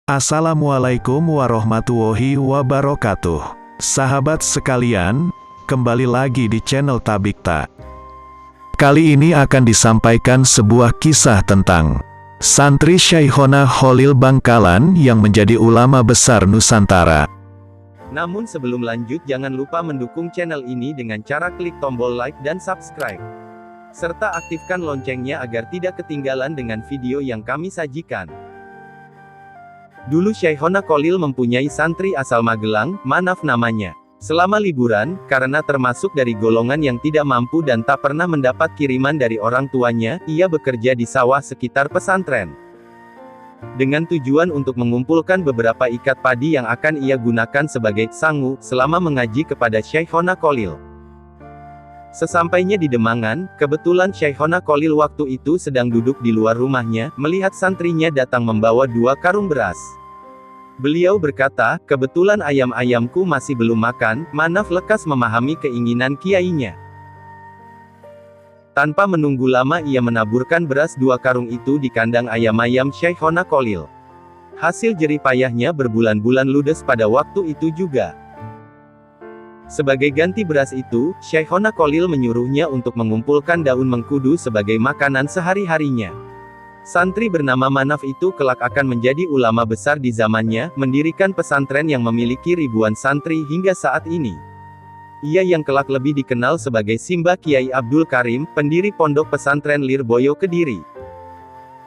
Assalamualaikum warahmatullahi wabarakatuh. Sahabat sekalian, kembali lagi di channel Tabikta. Kali ini akan disampaikan sebuah kisah tentang santri Syekhona Khalil Bangkalan yang menjadi ulama besar Nusantara. Namun sebelum lanjut, jangan lupa mendukung channel ini dengan cara klik tombol like dan subscribe. Serta aktifkan loncengnya agar tidak ketinggalan dengan video yang kami sajikan. Dulu Syekhona Khalil mempunyai santri asal Magelang, Manaf namanya. Selama liburan, karena termasuk dari golongan yang tidak mampu dan tak pernah mendapat kiriman dari orang tuanya, ia bekerja di sawah sekitar pesantren. Dengan tujuan untuk mengumpulkan beberapa ikat padi yang akan ia gunakan sebagai sangu, selama mengaji kepada Syekhona Khalil. Sesampainya di Demangan, kebetulan Syekhona Khalil waktu itu sedang duduk di luar rumahnya, melihat santrinya datang membawa 2 karung beras. Beliau berkata, "Kebetulan ayam-ayamku masih belum makan." Manaf lekas memahami keinginan kiainya. Tanpa menunggu lama ia menaburkan beras 2 karung itu di kandang ayam-ayam Syekhona Khalil. Hasil jerih payahnya berbulan-bulan ludes pada waktu itu juga. Sebagai ganti beras itu, Syekhona Khalil menyuruhnya untuk mengumpulkan daun mengkudu sebagai makanan sehari-harinya. Santri bernama Manaf itu kelak akan menjadi ulama besar di zamannya, mendirikan pesantren yang memiliki ribuan santri hingga saat ini. Ia yang kelak lebih dikenal sebagai Simbah Kiai Abdul Karim, pendiri pondok pesantren Lirboyo Kediri.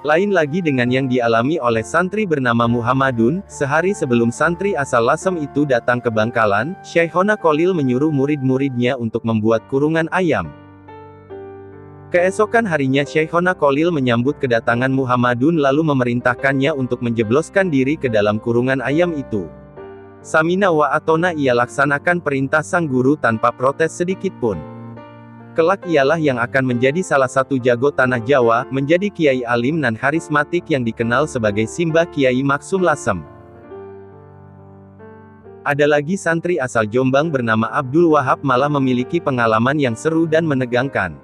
Lain lagi dengan yang dialami oleh santri bernama Muhammadun. Sehari sebelum santri asal Lasem itu datang ke Bangkalan, Syekhona Khalil menyuruh murid-muridnya untuk membuat kurungan ayam. Keesokan harinya Syekhona Khalil menyambut kedatangan Muhammadun lalu memerintahkannya untuk menjebloskan diri ke dalam kurungan ayam itu. Samina wa atona, ia laksanakan perintah sang guru tanpa protes sedikitpun. Kelak ialah yang akan menjadi salah satu jago tanah Jawa, menjadi kiai alim dan karismatik yang dikenal sebagai Simbah Kiai Maksum Lasem. Ada lagi santri asal Jombang bernama Abdul Wahab malah memiliki pengalaman yang seru dan menegangkan.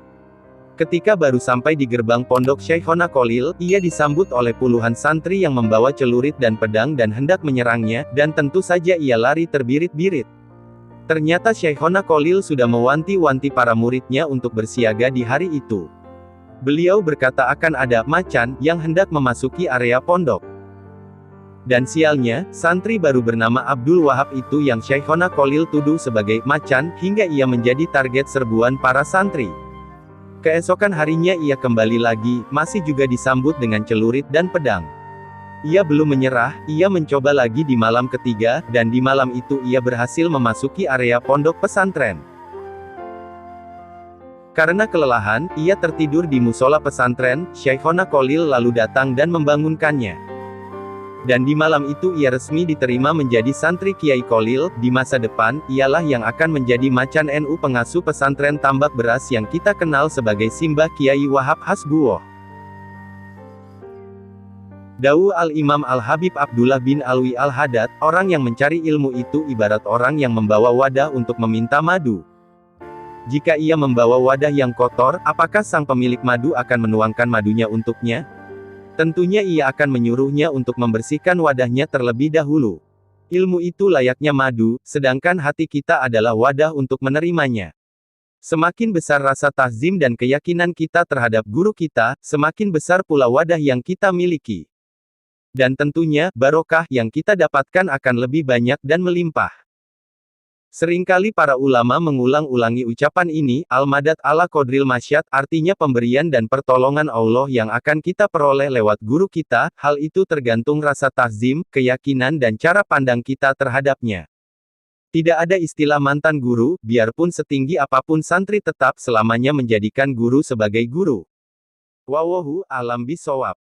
Ketika baru sampai di gerbang pondok Syekhona Khalil, ia disambut oleh puluhan santri yang membawa celurit dan pedang dan hendak menyerangnya, dan tentu saja ia lari terbirit-birit. Ternyata Syekhona Khalil sudah mewanti-wanti para muridnya untuk bersiaga di hari itu. Beliau berkata akan ada macan yang hendak memasuki area pondok. Dan sialnya, santri baru bernama Abdul Wahab itu yang Syekhona Khalil tuduh sebagai macan, hingga ia menjadi target serbuan para santri. Keesokan harinya ia kembali lagi, masih juga disambut dengan celurit dan pedang. Ia belum menyerah, ia mencoba lagi di malam ketiga, dan di malam itu ia berhasil memasuki area pondok pesantren. Karena kelelahan, ia tertidur di musola pesantren. Syekhona Khalil lalu datang dan membangunkannya. Dan di malam itu ia resmi diterima menjadi santri Kiai Khalil. Di masa depan, ialah yang akan menjadi macan NU pengasuh pesantren tambak beras yang kita kenal sebagai Simbah Kiai Wahab Hasbuwah. Dawu Al-Imam Al-Habib Abdullah bin Alwi Al-Haddad, orang yang mencari ilmu itu ibarat orang yang membawa wadah untuk meminta madu. Jika ia membawa wadah yang kotor, apakah sang pemilik madu akan menuangkan madunya untuknya? Tentunya ia akan menyuruhnya untuk membersihkan wadahnya terlebih dahulu. Ilmu itu layaknya madu, sedangkan hati kita adalah wadah untuk menerimanya. Semakin besar rasa takzim dan keyakinan kita terhadap guru kita, semakin besar pula wadah yang kita miliki. Dan tentunya, barokah yang kita dapatkan akan lebih banyak dan melimpah. Seringkali para ulama mengulang-ulangi ucapan ini, al-madad ala qadril masyad, artinya pemberian dan pertolongan Allah yang akan kita peroleh lewat guru kita. Hal itu tergantung rasa takzim, keyakinan dan cara pandang kita terhadapnya. Tidak ada istilah mantan guru, biarpun setinggi apapun santri tetap selamanya menjadikan guru sebagai guru. Wallahu a'lam bishawab.